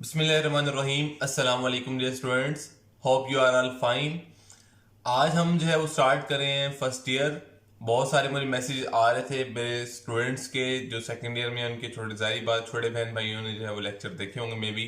बिस्मिल्लाहिर्रहमानिर्रहीम। अस्सलाम वालेकुम dear students, hope you are all fine. आज हम जो है वो स्टार्ट कर रहे हैं फर्स्ट ईयर। बहुत सारे मुझे मैसेज आ रहे थे मेरे स्टूडेंट्स के जो सेकंड ईयर में हैं, उनके छोटे जारी बात छोटे बहन भाइयों ने जो है वो लेक्चर देखे होंगे मे बी,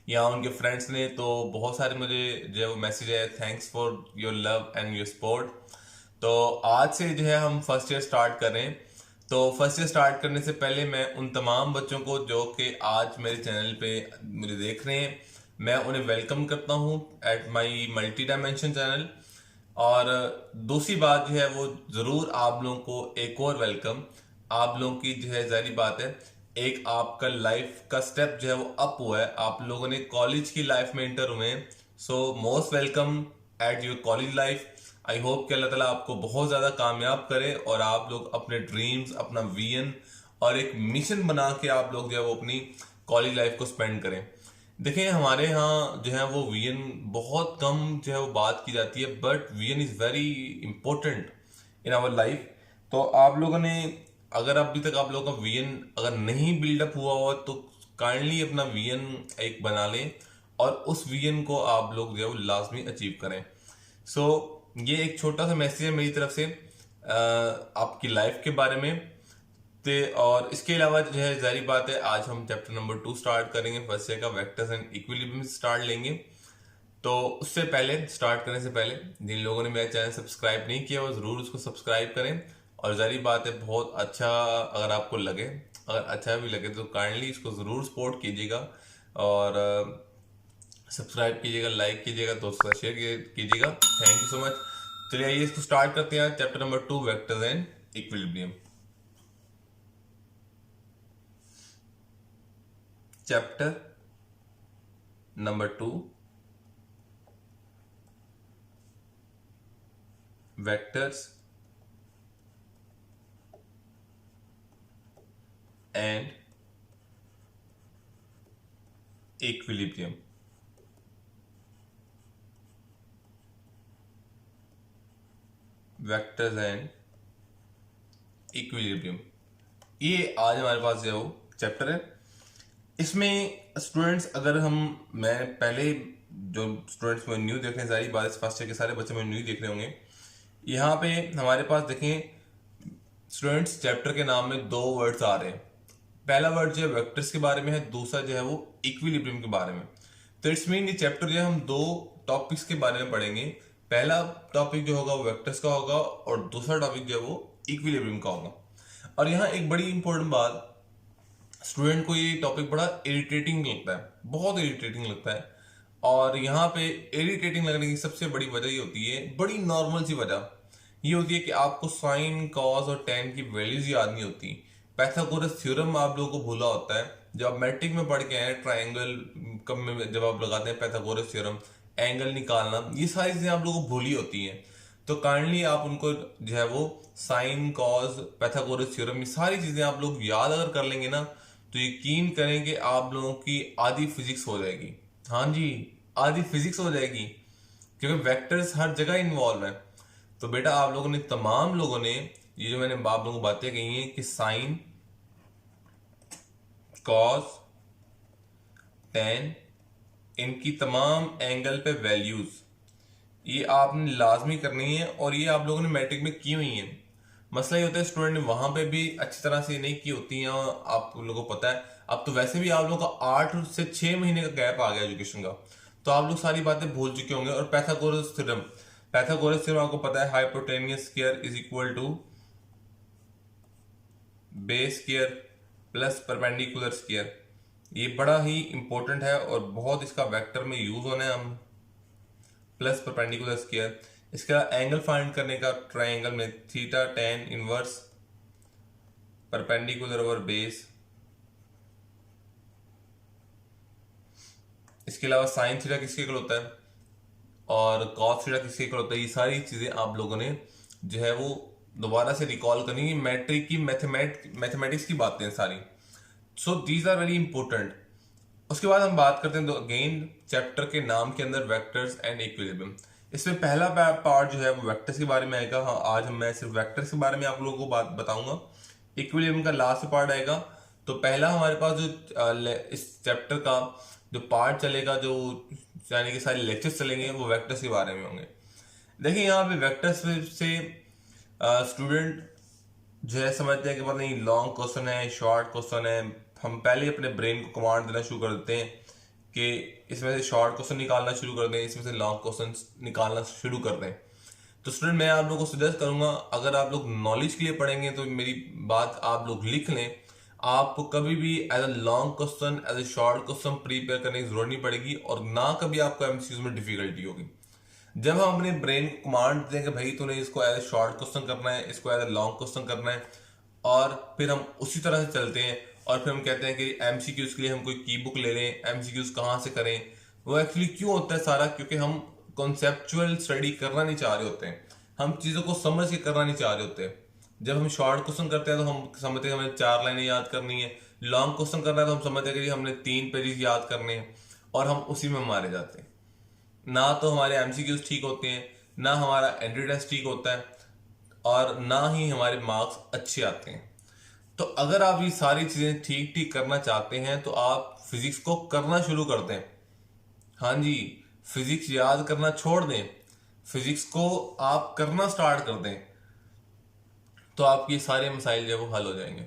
या उनके फ्रेंड्स ने। तो बहुत सारे मुझे जो है वो मैसेज है, thanks for your love and your support. तो आज से जो है हम फर्स्ट ईयर स्टार्ट कर रहे हैं। तो फर्स्ट ईयर स्टार्ट करने से पहले मैं उन तमाम बच्चों को जो कि आज मेरे चैनल पे मुझे देख रहे हैं, मैं उन्हें वेलकम करता हूं at my multi dimension channel. और दूसरी बात जो है वो ज़रूर आप लोगों को एक और वेलकम। आप लोगों की जो है जारी बात है, एक आपका लाइफ का स्टेप जो है वो अप हुआ है, आप लोगों ने कॉलेज की लाइफ में इंटर हुए हैं। So most welcome at your college life. I hope कि अल्लाह ताला आपको बहुत ज़्यादा कामयाब करे और आप लोग अपने ड्रीम्स, अपना विजन और एक मिशन बना के आप लोग जो है वो अपनी कॉलेज लाइफ को स्पेंड करें। देखें, हमारे यहाँ जो है वो विजन बहुत कम जो है वो बात की जाती है, but vision is very important in our life. तो आप लोगों ने, अगर अभी तक आप लोगों का विजन अगर नहीं बिल्डअप हुआ हो तो काइंडली अपना विजन एक बना लें और उस विजन को आप लोग जो है वो लाजमी अचीव करें। सो ये एक छोटा सा मैसेज है मेरी तरफ से आपकी लाइफ के बारे में। ते और इसके अलावा जो है जारी बात है, आज हम चैप्टर नंबर 2 स्टार्ट करेंगे। फर्स्ट ईयर का वेक्टर्स एंड इक्विलिब्रियम स्टार्ट लेंगे। तो उससे पहले, स्टार्ट करने से पहले, जिन लोगों ने मेरा चैनल सब्सक्राइब नहीं किया वो ज़रूर उसको सब्सक्राइब करें। और जारी बात है, बहुत अच्छा अगर आपको लगे, अगर अच्छा भी लगे तो काइंडली इसको ज़रूर सपोर्ट कीजिएगा और सब्सक्राइब कीजिएगा, लाइक कीजिएगा, दोस्तों का शेयर कीजिएगा। Thank you so much. चलिए आइए इसको स्टार्ट करते हैं। Chapter number 2, vectors and equilibrium. Chapter number 2, vectors and equilibrium. Vectors and equilibrium, ये आज हमारे पास जो चैप्टर है। इसमें स्टूडेंट्स, अगर मैं पहले जो स्टूडेंट्स में न्यू देख रहे हैं, सारी बात फर्स्ट ईयर के सारे बच्चे में न्यू देख रहे होंगे। यहाँ पे हमारे पास देखें स्टूडेंट्स, चैप्टर के नाम में 2 वर्ड्स आ रहे हैं। पहला वर्ड जो है वेक्टर्स के बारे में है, दूसरा जो है वो इक्विलिब्रियम के बारे में। तो इट्स मीन ये चैप्टर जो है हम 2 टॉपिक्स के बारे में पढ़ेंगे। पहला टॉपिक जो होगा वो वेक्टर्स का होगा और दूसरा टॉपिक जो है वो इक्विलिब्रियम का होगा। और यहाँ एक बड़ी इंपॉर्टेंट बात, स्टूडेंट को ये टॉपिक बड़ा इरिटेटिंग लगता है, बहुत इरिटेटिंग लगता है। और यहाँ पे इरिटेटिंग लगने की सबसे बड़ी वजह ये होती है, बड़ी नॉर्मल सी वजह ये होती है कि आपको साइन, कॉस और टेन की वैल्यूज याद नहीं होती। पाइथागोरस थ्योरम आप लोगों को भूला होता है। जब आप मैट्रिक में पढ़ के आए, ट्राइंगल कब में जब आप लगाते हैं पाइथागोरस थ्योरम, एंगल निकालना, ये सारी चीजें आप लोगों को भूली होती हैं। तो काइंडली आप उनको जो है वो साइन, कॉस, पाइथागोरस थ्योरम, ये सारी चीजें आप लोग याद अगर कर लेंगे ना, तो यकीन करें कि आप लोगों की आधी फिजिक्स हो जाएगी। हाँ जी, आधी फिजिक्स हो जाएगी, क्योंकि वेक्टर्स हर जगह इन्वॉल्व है। तो बेटा आप लोगों ने, तमाम लोगों ने, ये जो मैंने आप लोगों को बातें कही हैं कि साइन, कॉस, टेन, इनकी तमाम एंगल पे वैल्यूज ये आपने लाजमी करनी है और ये आप लोगों ने मैट्रिक में की हुई है। मसला ये होता है स्टूडेंट ने वहां पे भी अच्छी तरह से नहीं की होती हैं। आप लोगों को पता है, अब तो वैसे भी आप लोगों का 8 से 6 महीने का गैप आ गया एजुकेशन का, तो आप लोग सारी बातें भूल चुके होंगे। और पैथागोरस थ्योरम, पैथागोरस थ्योरम आपको पता है, hypotenuse square is equal to base square plus perpendicular square. ये बड़ा ही इंपॉर्टेंट है और बहुत इसका वेक्टर में यूज होना है। हम प्लस परपेंडिकुलर स्क्वायर, इसका एंगल फाइंड करने का ट्राइंगल में theta tan inverse perpendicular over base. इसके अलावा साइन थीटा किसके इक्वल होता है और कॉस थीटा किसके इक्वल होता है। ये सारी चीजें आप लोगों ने जो है वो दोबारा से रिकॉल करनी है। मैट्रिक की मैथमेटिक्स की बातें सारी। So these are very important. उसके बाद हम बात करते हैं तो अगेन चैप्टर के नाम के अंदर वेक्टर्स एंड इक्विलिब्रियम। इसमें पहला पार्ट जो है वो वेक्टर्स के बारे में आएगा। हाँ, आज मैं सिर्फ वेक्टर्स के बारे में आप लोगों को बात बताऊंगा। इक्विलिब्रियम का लास्ट पार्ट आएगा। तो पहला हमारे पास जो इस चैप्टर का जो पार्ट चलेगा, जो यानी कि सारे लेक्चर्स चलेंगे, वो वेक्टर्स के बारे में होंगे। देखिए यहाँ पे वेक्टर्स से स्टूडेंट जो है समझते हैं कि पता नहीं लॉन्ग क्वेश्चन है, शॉर्ट क्वेश्चन है। हम पहले अपने ब्रेन को कमांड देना शुरू कर देते हैं कि इसमें से शॉर्ट क्वेश्चन निकालना शुरू कर दें, इसमें से लॉन्ग क्वेश्चन निकालना शुरू कर दें। तो स्टूडेंट मैं आप लोगों को सजेस्ट करूंगा, अगर आप लोग नॉलेज के लिए पढ़ेंगे तो मेरी बात आप लोग लिख लें। आपको कभी भी as a long question, as a short question prepare करने की जरूरत नहीं पड़ेगी, और ना कभी आपको एमसीक्यूज में डिफिकल्टी होगी। जब हम अपने ब्रेन को कमांड देते हैं कि भाई तूने इसको एज ए शॉर्ट क्वेश्चन करना है, इसको एज ए लॉन्ग क्वेश्चन करना है, और फिर हम उसी तरह से चलते हैं, और फिर हम कहते हैं कि एमसीक्यूज के लिए हम कोई की बुक ले लें, एमसीक्यूज कहाँ से करें। वो एक्चुअली क्यों होता है सारा, क्योंकि हम कॉन्सेप्चुअल स्टडी करना नहीं चाह रहे होते हैं, हम चीज़ों को समझ के करना नहीं चाह रहे होते हैं। जब हम शॉर्ट क्वेश्चन करते हैं तो हम समझते हैं हमें 4 लाइनें याद करनी है, लॉन्ग क्वेश्चन करना है तो हम समझते हैं कि हमने 3 पेजेस याद करने हैं, और हम उसी में मारे जाते हैं। ना तो हमारे एमसीक्यूज ठीक होते हैं, ना हमारा एंट्री टेस्ट ठीक होता है, और ना ही हमारे मार्क्स अच्छे आते हैं। तो अगर आप ये सारी चीजें ठीक ठीक करना चाहते हैं तो आप फिजिक्स को करना शुरू कर दें। हाँ जी, फिजिक्स याद करना छोड़ दें, फिजिक्स को आप करना स्टार्ट कर दें, तो आपके सारे मसाइल जो है वो हल हो जाएंगे।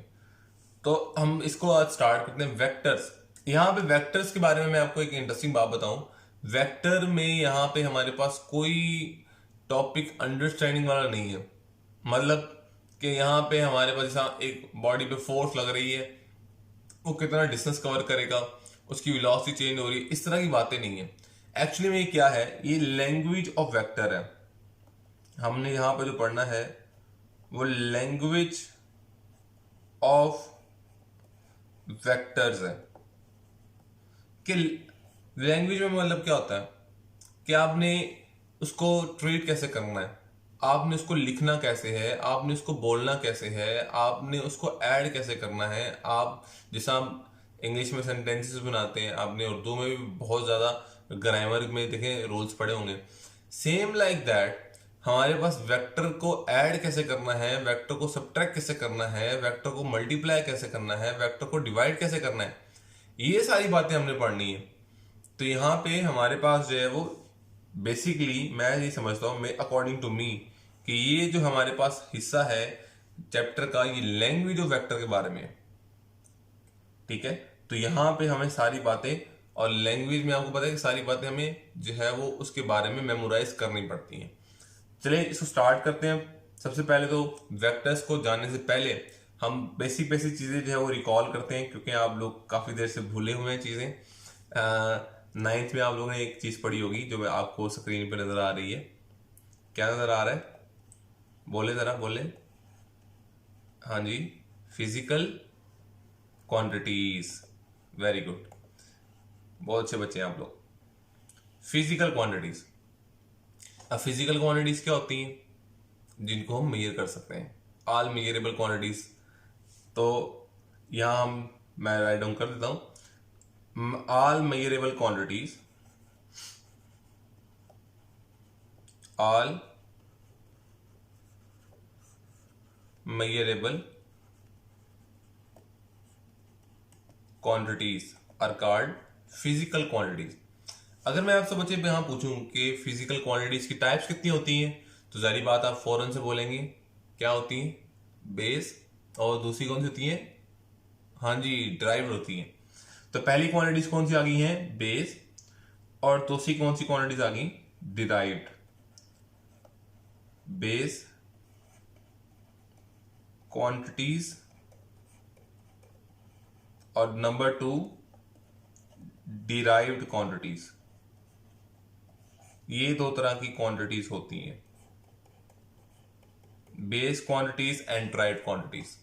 तो हम इसको आज स्टार्ट करते हैं। वेक्टर्स, यहाँ पे वेक्टर्स के बारे में मैं आपको एक इंटरेस्टिंग बात बताऊं। वेक्टर में यहाँ पे हमारे पास कोई टॉपिक अंडरस्टैंडिंग वाला नहीं है। मतलब कि यहाँ पे हमारे पास जैसा एक बॉडी पे फोर्स लग रही है, वो कितना डिस्टेंस कवर करेगा, उसकी वेलोसिटी चेंज हो रही है, इस तरह की बातें नहीं है। एक्चुअली में ये क्या है, ये लैंग्वेज ऑफ वेक्टर है। हमने यहाँ पे जो पढ़ना है वो लैंग्वेज ऑफ वेक्टर्स है। कि लैंग्वेज में मतलब क्या होता है कि आपने उसको ट्रीट कैसे करना है, आपने उसको लिखना कैसे है, आपने उसको बोलना कैसे है, आपने उसको ऐड कैसे करना है। आप जैसा आप इंग्लिश में सेंटेंसेस बनाते हैं, आपने उर्दू में भी बहुत ज़्यादा ग्रामर में देखें रूल्स पढ़े होंगे। सेम लाइक दैट हमारे पास वेक्टर को ऐड कैसे करना है, वेक्टर को सब्ट्रैक्ट कैसे करना है, वेक्टर को मल्टीप्लाई कैसे करना है, वेक्टर को डिवाइड कैसे करना है, ये सारी बातें हमने पढ़नी है। तो यहाँ पे हमारे पास जो है वो बेसिकली मैं ये समझता हूँ, मैं अकॉर्डिंग टू मी, कि ये जो हमारे पास हिस्सा है चैप्टर का, ये लैंग्वेज ऑफ वेक्टर के बारे में है। ठीक है, तो यहाँ पे हमें सारी बातें, और लैंग्वेज में आपको पता है कि सारी बातें हमें जो है वो उसके बारे में मेमोराइज करनी पड़ती हैं। चलिए इसको स्टार्ट करते हैं। सबसे पहले तो वेक्टर्स को जानने से पहले हम बेसिक बेसिक चीज़ें जो है वो रिकॉल करते हैं, क्योंकि आप लोग काफ़ी देर से भूले हुए हैं चीज़ें। 9th में आप लोगों ने एक चीज़ पढ़ी होगी जो आपको स्क्रीन पे नज़र आ रही है। क्या नज़र आ रहा है, बोले ज़रा बोले। हाँ जी, फिजिकल क्वांटिटीज। वेरी गुड, बहुत अच्छे बच्चे हैं आप लोग। Physical quantities. अब फिजिकल क्वांटिटीज क्या होती हैं, जिनको हम मेजर कर सकते हैं, ऑल मेजरेबल क्वांटिटीज। तो यहाँ हम मैं राइट डाउन कर देता हूँ, all measurable quantities, all measurable quantities are called physical quantities। अगर मैं आपसे बच्चे यहाँ पूछूं कि फिजिकल क्वांटिटीज की टाइप्स कितनी होती हैं, तो जारी बात आप फौरन से बोलेंगे क्या होती हैं, बेस, और दूसरी कौन सी होती है, हाँ जी ड्राइव्ड होती हैं। तो पहली क्वांटिटीज कौन सी आ गई हैं, बेस, और दूसरी कौन सी क्वांटिटीज आ गई, डिराइव्ड। बेस क्वांटिटीज और नंबर 2 डिराइव्ड क्वांटिटीज। ये दो तरह की क्वांटिटीज होती हैं, base quantities and derived quantities.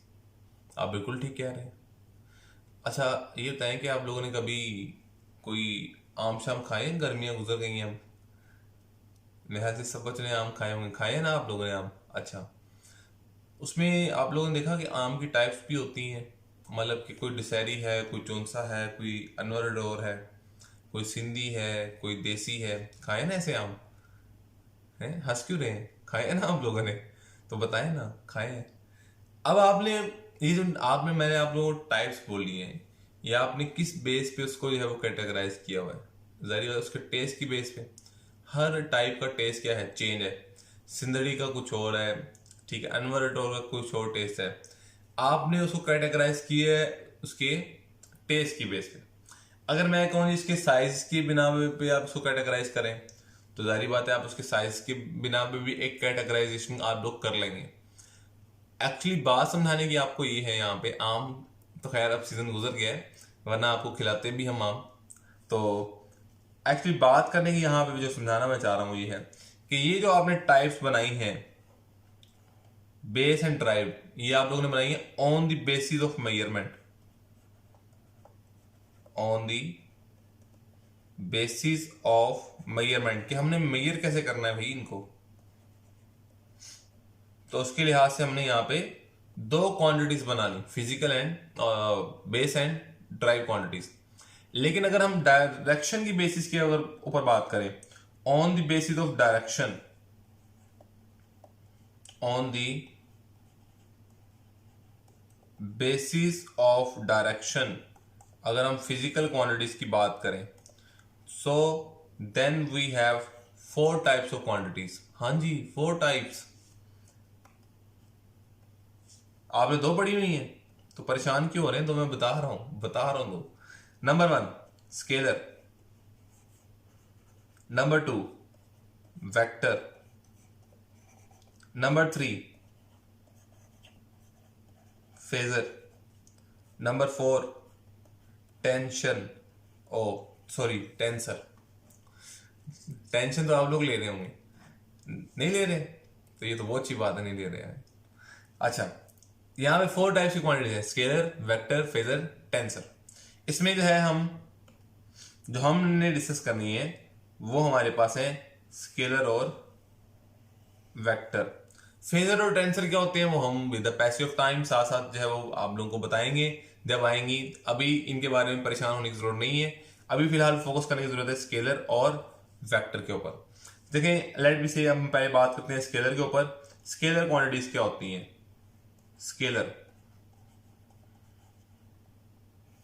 आप बिल्कुल ठीक कह रहे हैं। अच्छा ये बताएं कि आप लोगों ने कभी कोई आम शाम खाए, गर्मियां गुजर गई हैं, लिहाजा से सब बच्चों ने आम खाए होंगे, खाए ना आप लोगों ने आम। अच्छा, उसमें आप लोगों ने देखा कि आम की टाइप्स भी होती हैं, मतलब कि कोई दशहरी है, कोई चौंसा है, कोई अनवर डोर है, कोई सिंधी है, कोई देसी है। खाए ना ऐसे आम, हैं, हंस क्यों रहे हैं, खाए ना आप लोगों ने, तो बताएं ना खाए हैं। अब आपने ये जो आपने मैंने आप लोगों को टाइप्स बोली हैं, या आपने किस बेस पे उसको जो है वो कैटेगराइज किया हुआ है, जाहिर है उसके टेस्ट की बेस पे। हर टाइप का टेस्ट क्या है, चेंज है। सिंदड़ी का कुछ और है, ठीक है, अनवर अटोर का कुछ और टेस्ट है। आपने उसको कैटेगराइज किया है उसके टेस्ट की बेस पे। अगर मैं कहूँ इसके साइज की बिना पे आप उसको कैटेगराइज करें, तो जाहिर बात है आप उसके साइज के बिना पे भी एक कैटेगराइजेशन आप लोग कर लेंगे। एक्चुअली बात समझाने की आपको ये है, यहाँ पे आम तो खैर अब सीजन गुजर गया है, वरना आपको खिलाते भी हम आम। तो एक्चुअली बात करने की यहाँ पे जो समझाना मैं चाह रहा हूँ ये है कि ये जो आपने टाइप्स बनाई हैं, बेस एंड ट्राइब, ये आप लोगों ने बनाई है on the basis of measurement, on the basis of measurement, कि हमने मेजर कैसे करना है भाई इनको। तो उसके लिहाज से हमने यहाँ पे दो क्वांटिटीज बना ली, physical and base and derived quantities. लेकिन अगर हम डायरेक्शन की बेसिस के अगर ऊपर बात करें, on the basis of direction, on the basis of direction, अगर हम फिजिकल क्वांटिटीज की बात करें, so then we have 4 types of quantities. हाँ जी, 4 टाइप्स। आपने 2 पढ़ी हुई हैं तो परेशान क्यों हो रहे हैं, तो मैं बता रहा हूं 2। नंबर 1 स्केलर, नंबर 2 वेक्टर, नंबर 3 फेजर, नंबर 4 tension, oh sorry tensor. Tension तो आप लोग ले रहे होंगे, नहीं ले रहे तो ये तो बहुत अच्छी बात है, नहीं ले रहे हैं। अच्छा, यहाँ पे 4 टाइप्स की क्वांटिटी है, स्केलर, वेक्टर, फेजर, टेंसर। इसमें जो है जो हमने डिस्कस करनी है वो हमारे पास है स्केलर और वेक्टर। फेजर और टेंसर क्या होते हैं वो हम with the passage of time साथ साथ जो है वो आप लोगों को बताएंगे जब आएंगी। अभी इनके बारे में परेशान होने की जरूरत नहीं है, अभी फिलहाल फोकस करने की जरूरत है स्केलर और वेक्टर के ऊपर। देखें, लेट बी से हम पहले बात करते हैं स्केलर के ऊपर। स्केलर क्वांटिटीज क्या होती हैं? स्केलर,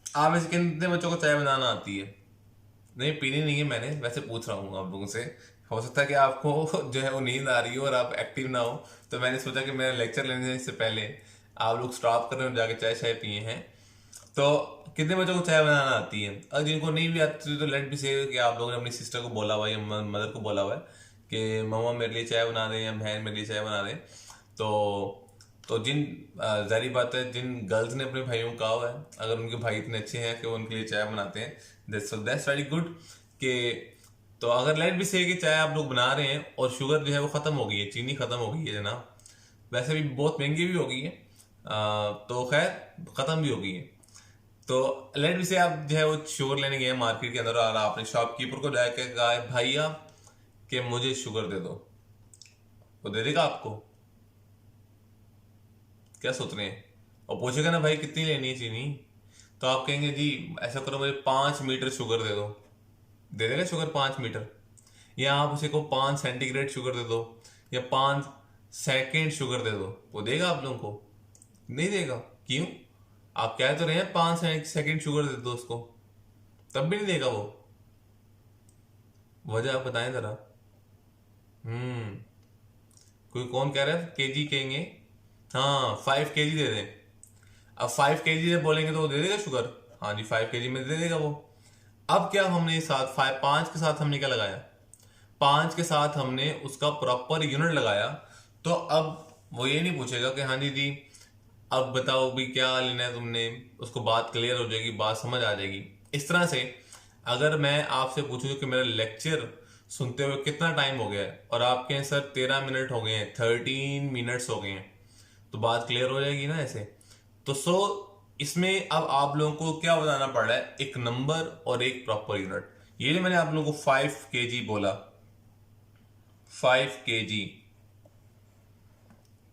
आप ऐसे कितने बच्चों को चाय बनाना आती है? नहीं, पीनी नहीं है, मैंने वैसे पूछ रहा हूँ आप लोगों से। हो सकता है कि आपको जो है वो नींद आ रही हो और आप एक्टिव ना हो, तो मैंने सोचा कि मेरा लेक्चर लेने से पहले आप लोग स्टॉप कर रहे हो, जाके चाय शाय पिए हैं। तो कितने बच्चों को चाय बनाना आती है? और जिनको नहीं भी आती तो लेट भी से कि आप लोगों ने अपनी सिस्टर को बोला हुआ है या मदर को बोला हुआ है कि मम्मा मेरे लिए चाय बना दें या बहन मेरे लिए चाय बना दें। तो जिन जारी बात है, जिन गर्ल्स ने अपने भाइयों को कहा हुआ है, अगर उनके भाई इतने अच्छे हैं कि वो उनके लिए चाय बनाते हैं, दैट्स वेरी गुड। कि तो अगर लेट भी से कि चाय आप लोग बना रहे हैं और शुगर जो है वो खत्म हो गई है, चीनी खत्म हो गई है जनाब, वैसे भी बहुत महंगी भी हो गई है, तो खैर खत्म भी हो गई है। तो लेट भी से आप जो है वो शुगर लेने गए मार्केट के अंदर और आपने शॉपकीपर को जाकर कहा भैया कि मुझे शुगर दे दो, वो दे देगा आपको? क्या सोच रहे हैं? और पूछेगा ना भाई कितनी लेनी है चीनी, तो आप कहेंगे जी ऐसा करो मुझे 5 मीटर शुगर दे दो, दे देगा शुगर 5 मीटर? या आप उसे को 5 सेंटीग्रेड शुगर दे दो या 5 सेकेंड शुगर दे दो, वो देगा आप लोगों को? नहीं देगा। क्यों? आप कह तो रहे हैं 5 सेकेंड शुगर दे दो उसको, तब भी नहीं देगा वो। वजह आप बताएं जरा। हम्म कोई कौन कह रहा है केजी कहेंगे? हाँ, 5 kg दे दें। अब 5 kg से बोलेंगे तो वो दे देगा शुगर? हाँ जी, 5 kg में दे देगा वो। अब क्या हमने साथ 5 के साथ हमने क्या लगाया? 5 के साथ हमने उसका प्रॉपर यूनिट लगाया। तो अब वो ये नहीं पूछेगा कि हाँ दीदी अब बताओ भी क्या लेना है तुमने, उसको बात क्लियर हो जाएगी, बात समझ आ जाएगी। इस तरह से अगर मैं आपसे पूछूं कि मेरा लेक्चर सुनते हुए कितना टाइम हो गया है और आपके हैं सर 13 मिनट हो गए हैं, 13 मिनट्स हो गए हैं, तो बात क्लियर हो जाएगी ना ऐसे। तो इसमें अब आप लोगों को क्या बताना पड़ रहा है? एक नंबर और एक प्रॉपर यूनिट। ये जो मैंने आप लोगों को 5 kg बोला, 5 kg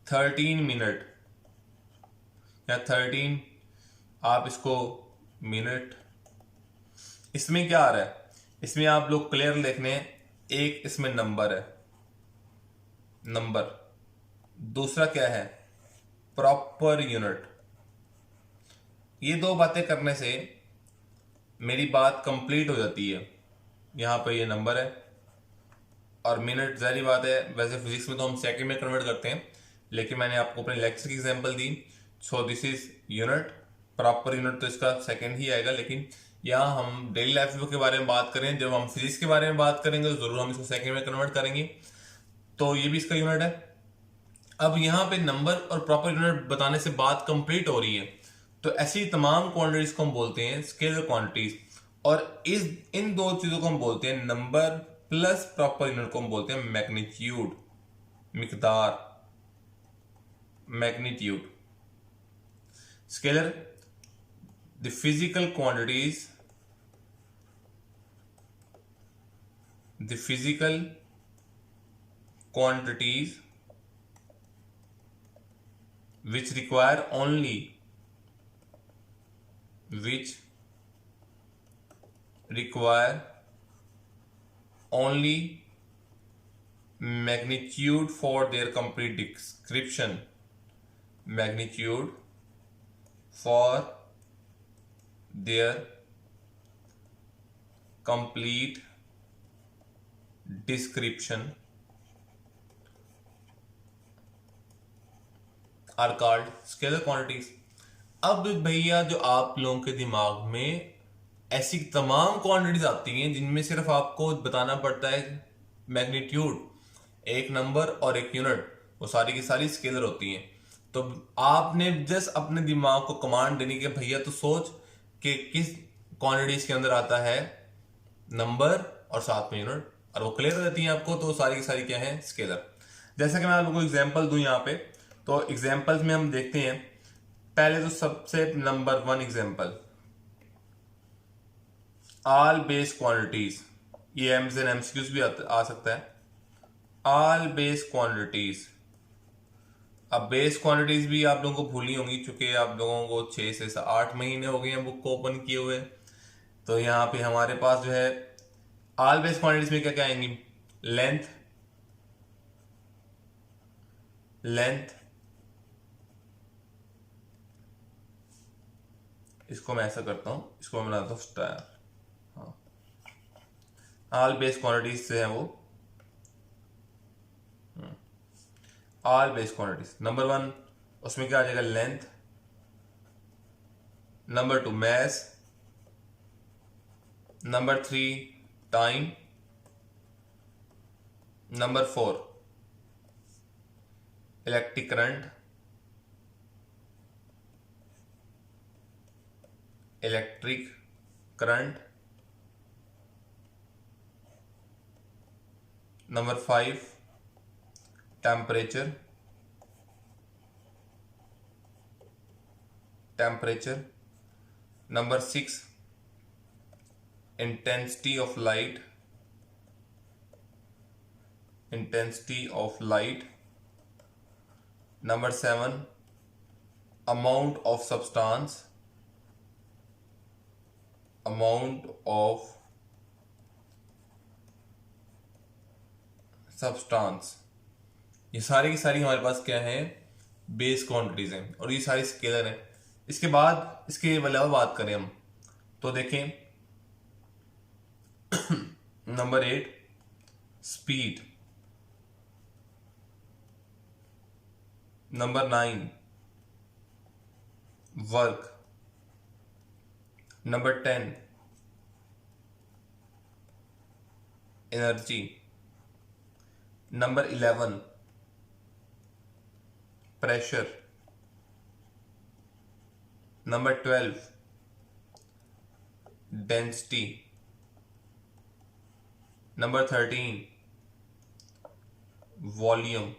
13 मिनट या 13, आप इसको मिनट, इसमें क्या आ रहा है? इसमें आप लोग क्लियर देखने हैं, एक इसमें नंबर है, नंबर। दूसरा क्या है? Proper unit. ये दो बातें करने से मेरी बात कंप्लीट हो जाती है। यहाँ पे ये नंबर है और मिनट, जारी बात है वैसे फिजिक्स में तो हम सेकंड में कन्वर्ट करते हैं, लेकिन मैंने आपको अपने लेक्चर की example the, so this is unit, proper unit तो इसका सेकंड ही आएगा, लेकिन यहाँ हम डेली लाइफ के बारे में बात करें, जब हम फिजिक्स के बारे में बात करेंगे तो जरूर हम इसको सेकंड में कन्वर्ट करेंगे, तो ये भी इसका यूनिट है। अब यहाँ पे नंबर और प्रॉपर यूनिट बताने से बात कंप्लीट हो रही है, तो ऐसी तमाम क्वांटिटीज को हम बोलते हैं स्केलर क्वांटिटीज, और इन दो चीजों को हम बोलते हैं नंबर प्लस प्रॉपर यूनिट को हम बोलते हैं मैग्नीट्यूड, मिकदार, magnitude. Scalar the physical quantities, the physical quantities which require only magnitude for their complete description, magnitude for their complete description are called scalar quantities. अब भैया जो आप लोगों के दिमाग में ऐसी तमाम क्वांटिटीज आती हैं जिनमें सिर्फ आपको बताना पड़ता है मैग्नीट्यूड, एक नंबर और एक यूनिट, वो सारी की सारी स्केलर होती हैं। तो आपने जस्ट अपने दिमाग को कमांड देनी कि भैया तो सोच कि किस क्वांटिटीज के अंदर आता है नंबर और साथ में यूनिट, और वो क्लियर हो जाती है आपको, तो सारी की सारी क्या है स्केलर। जैसा कि मैं आप लोगों को एग्जाम्पल दूं यहाँ पे, तो एग्जाम्पल्स में हम देखते हैं, पहले तो सबसे number 1 example, all base quantities, ये एम्स एंड एमसीक्यूज भी आ सकता है। ऑल बेस क्वांटिटीज, अब बेस क्वांटिटीज भी आप लोगों को भूलनी होंगी, चूंकि आप लोगों को 6 से 8 महीने हो गए हैं बुक को ओपन किए हुए, तो यहाँ पे हमारे पास जो है ऑल बेस क्वांटिटीज में क्या क्या आएंगी, लेंथ, इसको मैं ऐसा करता हूं, इसको मैं बनाता हूं स्टार। हाँ, ऑल बेस क्वांटिटीज से है वो, ऑल बेस क्वांटिटीज। नंबर 1 उसमें क्या आ जाएगा, length. Number 2 mass. Number 3 time. Number 4 electric current, electric current. Number 5 temperature, number 6 intensity of light, number 7 amount of substance, ये सारी की सारी हमारे पास क्या है, बेस क्वांटिटीज हैं, और ये सारी स्केलर हैं। इसके बाद इसके अलावा बात करें हम, तो देखें number 8 speed, number 9 work, number 10 energy, number 11 pressure, number 12 density, number 13 volume,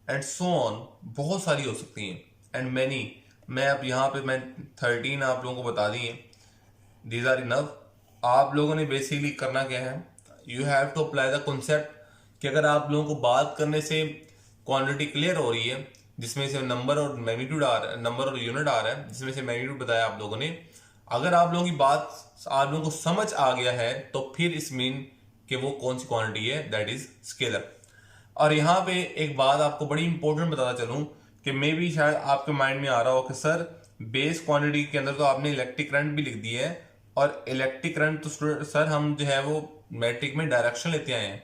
and so on. बहुत सारी हो सकती हैं, एंड मैनी, मैं अब यहाँ पे मैं 13 आप लोगों को बता दी है, दीज आर इनफ। आप लोगों ने बेसिकली करना क्या है, you have to apply the concept, कि अगर आप लोगों को बात करने से क्वांटिटी क्लियर हो रही है, जिसमें से नंबर और मैग्नीट्यूड आ रहा है, नंबर और यूनिट आ रहा है, जिसमें से मैग्नीट्यूड बताया आप लोगों ने, अगर आप लोगों की बात आप लोगों को समझ आ गया है, तो फिर इस मीन कि वो कौन सी क्वांटिटी है, दैट इज स्केलर। और यहाँ पे एक बात आपको बड़ी इंपॉर्टेंट बताता चलूं, कि मे भी शायद आपके माइंड में आ रहा हो कि सर बेस क्वांटिटी के अंदर तो आपने इलेक्ट्रिक करंट भी लिख दिया है, और इलेक्ट्रिक करंट तो सर हम जो है वो मैट्रिक में डायरेक्शन लेते आए हैं।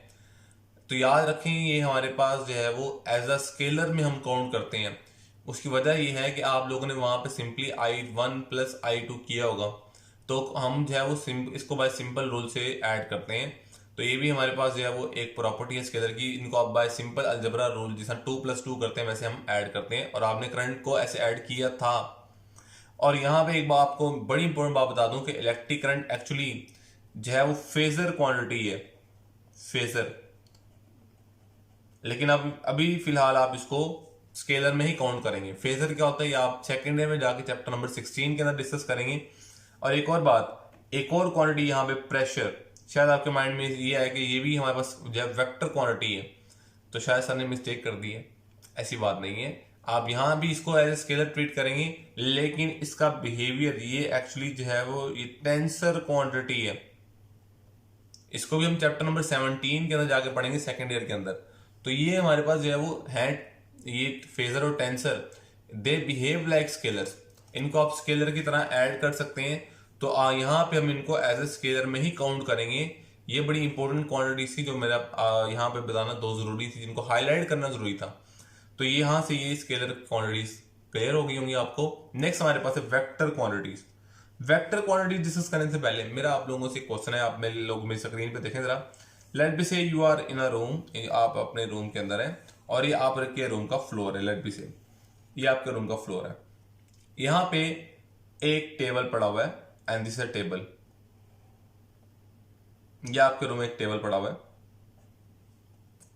तो याद रखें ये हमारे पास जो है वो एज अ स्केलर में हम काउंट करते हैं। उसकी वजह ये है कि आप लोगों ने वहां पे सिंपली I1 प्लस I2 किया होगा, तो हम जो है वो इसको बाय सिंपल रूल से ऐड करते हैं। तो ये भी हमारे पास जो है वो एक प्रॉपर्टी है स्केलर की, इनको आप बाय सिंपल अलजेब्रा रूल जैसा 2+2 करते हैं वैसे हम ऐड करते हैं, और आपने करंट को ऐसे ऐड किया था। और यहाँ पे एक बात आपको बड़ी इंपॉर्टेंट बात बता दूं कि इलेक्ट्रिक करंट एक्चुअली जो है वो फेजर क्वांटिटी है, फेजर। लेकिन अब अभी फिलहाल आप इसको स्केलर में ही काउंट करेंगे। फेजर क्या होता है ये आप सेकेंड ईयर में जाके चैप्टर नंबर 16 के अंदर डिस्कस करेंगे। और एक और बात, एक और क्वांटिटी यहाँ पे प्रेशर, शायद आपके माइंड में ये है कि ये भी हमारे पास जो वेक्टर क्वांटिटी है, तो शायद सर ने मिस्टेक कर दी है। ऐसी बात नहीं है, आप यहाँ भी इसको एज ए स्केलर ट्रीट करेंगे, लेकिन इसका बिहेवियर ये एक्चुअली जो है वो ये टेंसर क्वांटिटी है। इसको भी हम चैप्टर नंबर 17 के अंदर जाके पढ़ेंगे सेकेंड ईयर के अंदर। तो ये हमारे पास जो है वो है, ये फेजर और tensor they behave like scalars, इनको आप स्केलर की तरह ऐड कर सकते हैं। तो यहाँ पे हम इनको एज ए स्केलर में ही काउंट करेंगे। ये बड़ी इंपॉर्टेंट क्वांटिटी थी जो मेरा यहाँ पे बताना दो जरूरी थी, जिनको हाईलाइट करना जरूरी था। तो ये यहाँ से ये स्केलर क्वांटिटीज क्लियर हो गई होंगी आपको। नेक्स्ट हमारे पास है vector quantities. Vector quantity discuss करने से पहले मेरा आप लोगों से क्वेश्चन है, आप मेरे लोग मेरी स्क्रीन पे देखें जरा। Let be say you are in a room, आप अपने रूम के अंदर हैं और ये आपके रूम का फ्लोर है। लेट बी से ये आपके रूम का फ्लोर है। यहाँ पे एक टेबल पड़ा हुआ है एंड दिस है टेबल। ये आपके रूम में एक टेबल पड़ा हुआ है,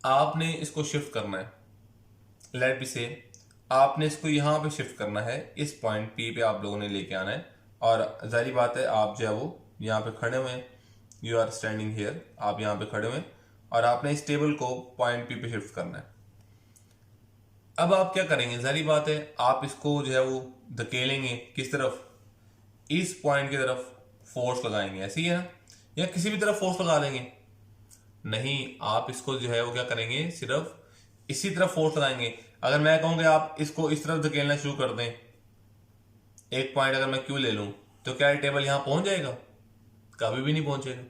आपने इसको शिफ्ट करना है। लेट बी से आपने इसको यहां पे शिफ्ट करना है, इस पॉइंट पी पे आप लोगों ने लेके आना है। और जाहिर बात है आप जो है वो यहाँ पे खड़े हुए हैं, यू आर स्टैंडिंग हियर, आप यहाँ पे खड़े हुए हैं और आपने इस टेबल को पॉइंट पी पे शिफ्ट करना है। अब आप क्या करेंगे, जाहिर बात है आप इसको जो है वो धकेलेंगे किस तरफ, इस पॉइंट की तरफ फोर्स लगाएंगे, ऐसे ही है ना, या किसी भी तरफ फोर्स लगा देंगे। नहीं, आप इसको जो है वो क्या करेंगे, सिर्फ इसी तरफ फोर्स लगाएंगे। अगर मैं कहूंगा आप इसको इस तरफ धकेलना शुरू कर दें, एक पॉइंट अगर मैं क्यू ले लूं, तो क्या ये टेबल यहां पहुंच जाएगा? कभी भी नहीं पहुंचेगा।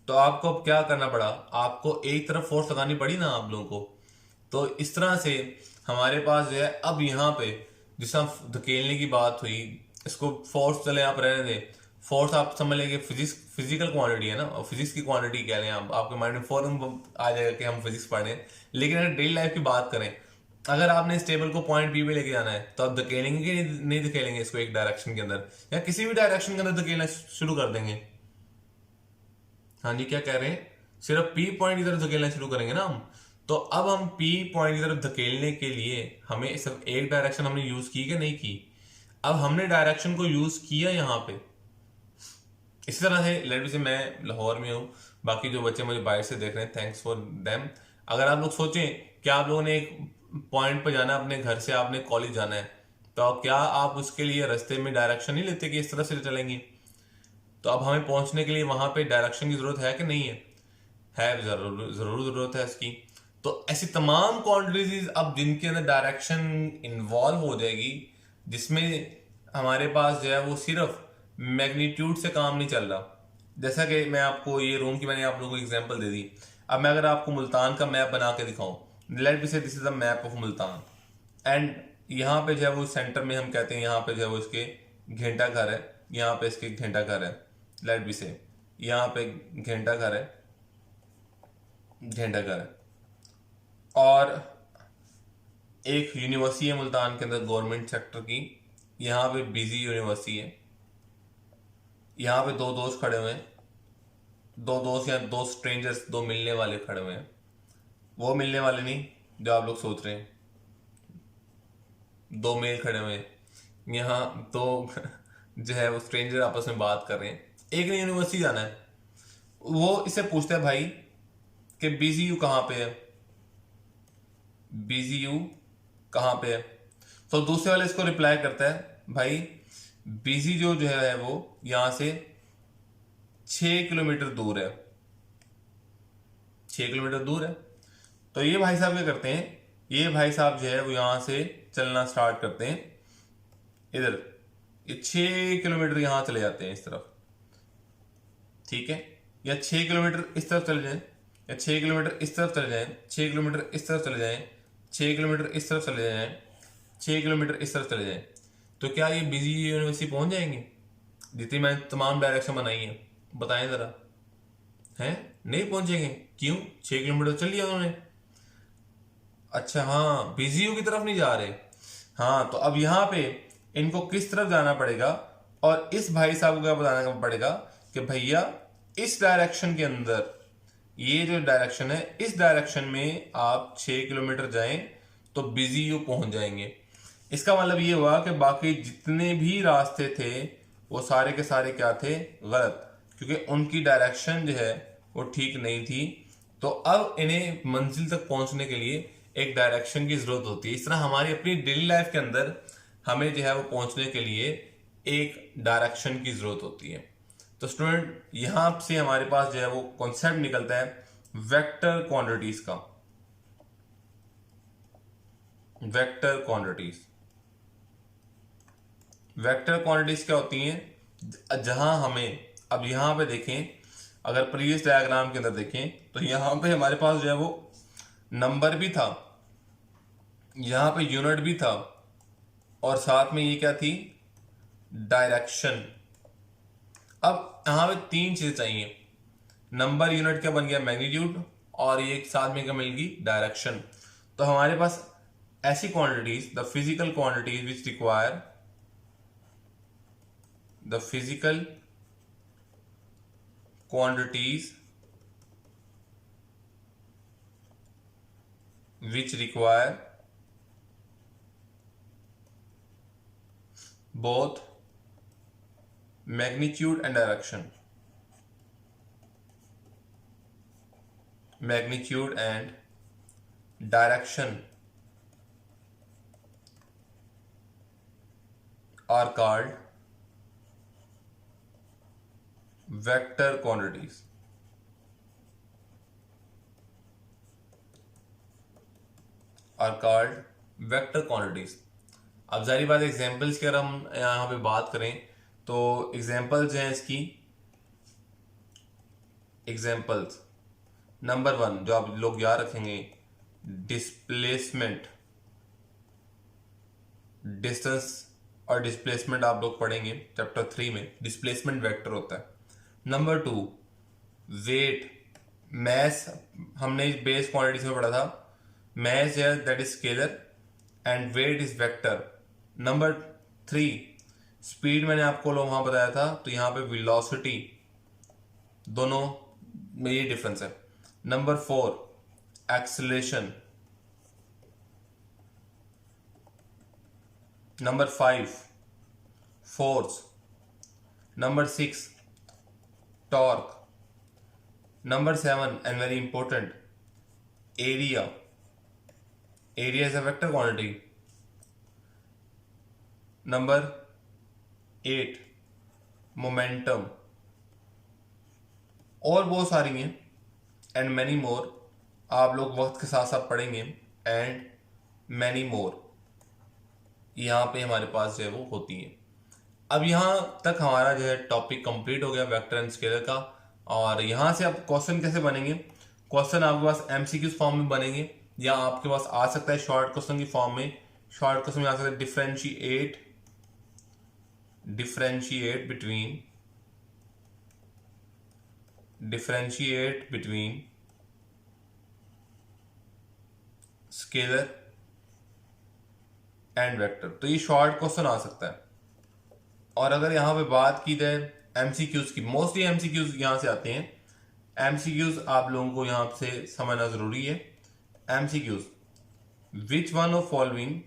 तो आपको अब क्या करना पड़ा, आपको एक तरफ फोर्स लगानी पड़ी ना आप लोगों को। तो इस तरह से हमारे पास जो है अब यहाँ पे जिस तरह धकेलने की बात हुई, इसको फोर्स चले आप रहने दें, फोर्स आप समझ लेंगे फिजिकल क्वांटिटी है ना, और फिजिक्स की क्वांटिटी कह लें आप, आपके माइंड में फौरन आ जाएगा कि हम फिजिक्स पढ़ रहे हैं। लेकिन अगर डेली लाइफ की बात करें, अगर आपने इस टेबल को पॉइंट बी पे लेके जाना है, तो आप धकेलेंगे कि नहीं धकेलेंगे इसको एक डायरेक्शन के अंदर, या किसी भी डायरेक्शन के अंदर धकेलना शुरू कर देंगे? हाँ जी, क्या कह रहे हैं, सिर्फ पी पॉइंट की तरफ धकेलना शुरू करेंगे ना हम। तो अब हम पी पॉइंट की तरफ धकेलने के लिए हमें सिर्फ एक डायरेक्शन हमने यूज की कि नहीं की? अब हमने डायरेक्शन को यूज किया यहाँ पे। इसी तरह से लेट से मैं लाहौर में हूँ, बाकी जो बच्चे मुझे बाहर से देख रहे हैं, थैंक्स फॉर देम। अगर आप लोग सोचें कि आप लोगों ने एक पॉइंट पर जाना है, अपने घर से आपने कॉलेज जाना है, तो क्या आप उसके लिए रास्ते में डायरेक्शन नहीं लेते कि इस तरह से चलेंगे? तो अब हमें पहुंचने के लिए वहां पे डायरेक्शन की जरूरत है कि नहीं है जरूर जरूरत है इसकी। तो ऐसी तमाम क्वांटिटीज अब जिनके अंदर डायरेक्शन इन्वॉल्व हो जाएगी, जिसमें हमारे पास जो है वो सिर्फ मैग्नीट्यूड से काम नहीं चल रहा। जैसा कि मैं आपको ये रूम की मैंने आप लोगों को एग्जांपल दे दी। अब मैं अगर आपको मुल्तान का मैप बना के दिखाऊं, लेट मी से this is the map of Multan, and यहाँ पे जो है वो सेंटर में हम कहते हैं यहाँ पे जो है वो इसके घंटा घर है, यहाँ पे इसके घंटा घर है। लेट बी से यहाँ पे घंटा घर है, घंटा घर है, और एक यूनिवर्सिटी है मुल्तान के अंदर गवर्नमेंट सेक्टर की, यहाँ पे बिजी यूनिवर्सिटी है। यहाँ पे दो दोस्त खड़े हुए हैं, दो दोस्त या दो स्ट्रेंजर्स, दो मिलने वाले खड़े हुए हैं। वो मिलने वाले नहीं जो आप लोग सोच रहे हैं, दो मेल खड़े हुए हैं यहाँ, दो जो है वो स्ट्रेंजर आपस में बात कर रहे हैं। एक ने यूनिवर्सिटी जाना है, वो इससे पूछता है भाई कि बीजीयू कहाँ पे है, बीजीयू कहाँ पे है। तो दूसरे वाले इसको रिप्लाई करता है, भाई बीजीयू जो है वो यहां से 6 किलोमीटर दूर है, 6 किलोमीटर दूर है। तो ये भाई साहब क्या करते हैं, ये भाई साहब जो है वो यहां से चलना स्टार्ट करते हैं इधर, ये 6 किलोमीटर यहां चले जाते हैं इस तरफ, ठीक है, या 6 किलोमीटर इस तरफ चले जाएं, या 6 किलोमीटर इस तरफ चले जाएं, 6 किलोमीटर इस तरफ चले जाएं, 6 किलोमीटर इस तरफ चले जाएं, 6 किलोमीटर इस तरफ चले जाएं, तो क्या ये बिजी यूनिवर्सिटी पहुंच जाएंगे जितनी मैंने तमाम डायरेक्शन बनाई है? बताएं जरा। हैं? नहीं पहुंचेंगे। क्यों? 6 किलोमीटर चल लिया उन्होंने। अच्छा, हाँ, बिजी की तरफ नहीं जा रहे। हाँ, तो अब यहाँ पे इनको किस तरफ जाना पड़ेगा, और इस भाई साहब को क्या बताना पड़ेगा कि भैया इस डायरेक्शन के अंदर, ये जो डायरेक्शन है, इस डायरेक्शन में आप 6 किलोमीटर जाएं तो बिजी यू पहुंच जाएंगे। इसका मतलब ये हुआ कि बाकी जितने भी रास्ते थे वो सारे के सारे क्या थे? गलत, क्योंकि उनकी डायरेक्शन जो है वो ठीक नहीं थी। तो अब इन्हें मंजिल तक पहुंचने के लिए एक डायरेक्शन की जरूरत होती है। इस तरह हमारी अपनी डेली लाइफ के अंदर हमें जो है वो पहुंचने के लिए एक डायरेक्शन की जरूरत होती है। तो स्टूडेंट, यहां से हमारे पास जो है वो कॉन्सेप्ट निकलता है वेक्टर क्वांटिटीज का। वेक्टर क्वांटिटीज, वेक्टर क्वांटिटीज क्या होती हैं? जहां हमें, अब यहां पे देखें, अगर प्रीवियस डायग्राम के अंदर देखें तो यहां पे हमारे पास जो है वो नंबर भी था, यहां पे यूनिट भी था, और साथ में ये क्या थी? डायरेक्शन। अब यहां पे तीन चीजें चाहिए, नंबर, यूनिट क्या बन गया? मैग्नीट्यूड, और ये साथ में क्या मिल गई? डायरेक्शन। तो हमारे पास ऐसी quantities, the physical quantities which require, the physical quantities which require both magnitude and direction, magnitude and direction are called vector quantities. Are called vector quantities. अब जारी बात एग्जाम्पल्स की अगर हम यहाँ पे बात करें तो एग्जाम्पल्स हैं इसकी। एग्जाम्पल्स नंबर 1 जो आप लोग याद रखेंगे, डिस्प्लेसमेंट, डिस्टेंस और डिस्प्लेसमेंट आप लोग पढ़ेंगे चैप्टर 3 में, डिस्प्लेसमेंट वेक्टर होता है। नंबर 2 वेट, मैस, हमने बेस क्वांटिटीज में पढ़ा था, मैस है that is scalar and weight is vector. Number 3 speed, मैंने आपको लोग वहां बताया था, तो यहां पे वेलोसिटी, दोनों में ये डिफरेंस है। Number 4 acceleration. Number 5 force. Number 6 torque. Number 7 and very important, area. Area is a vector quantity. Number 8 momentum. और बहुत सारी हैं एंड मैनी मोर, आप लोग वक्त के साथ साथ पढ़ेंगे, एंड मैनी मोर यहाँ पे हमारे पास जो है वो होती है। अब यहाँ तक हमारा जो है टॉपिक कंप्लीट हो गया वेक्टर एंड स्केलर का। और यहाँ से अब क्वेश्चन कैसे बनेंगे? क्वेश्चन आपके पास एमसीक्यू फॉर्म में बनेंगे, या आपके पास आ सकता है शॉर्ट क्वेश्चन की फॉर्म में। शॉर्ट क्वेश्चन में आ सकता है differentiate between scalar and vector, तो ये शॉर्ट क्वेश्चन आ सकता है। और अगर यहां पे बात की जाए एमसीक्यूज की, मोस्टली एमसीक्यूज यहां से आते हैं। एमसीक्यूज आप लोगों को यहां से समझना जरूरी है। MCQs, which one of following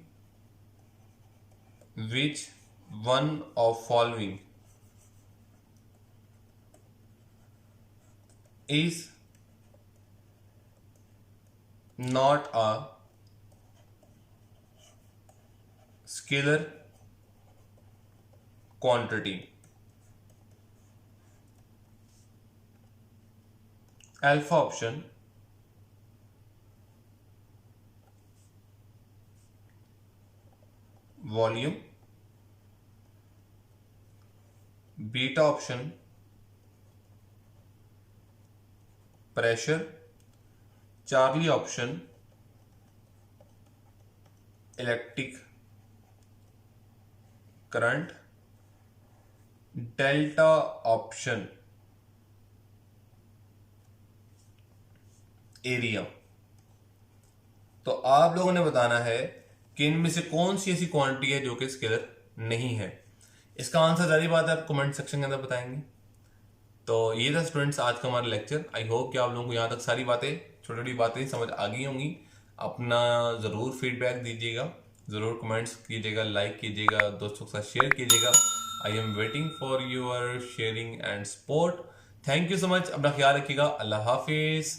is not a scalar quantity? Alpha option, volume, beta option pressure, Charlie option electric current, delta option area. तो आप लोगों ने बताना है कि इनमें से कौन सी ऐसी क्वांटिटी है जो कि स्केलर नहीं है। इसका आंसर जारी बात है आप कमेंट सेक्शन के अंदर बताएंगे। तो ये था स्टूडेंट्स आज का हमारा लेक्चर। आई होप कि आप लोगों को यहाँ तक सारी बातें, छोटी छोटी बातें समझ आ गई होंगी। अपना ज़रूर फीडबैक दीजिएगा, ज़रूर कमेंट्स कीजिएगा, लाइक कीजिएगा, दोस्तों के साथ शेयर कीजिएगा। I am waiting for your sharing and support. Thank you so much. अपना ख्याल रखिएगा। अल्लाह हाफिज़।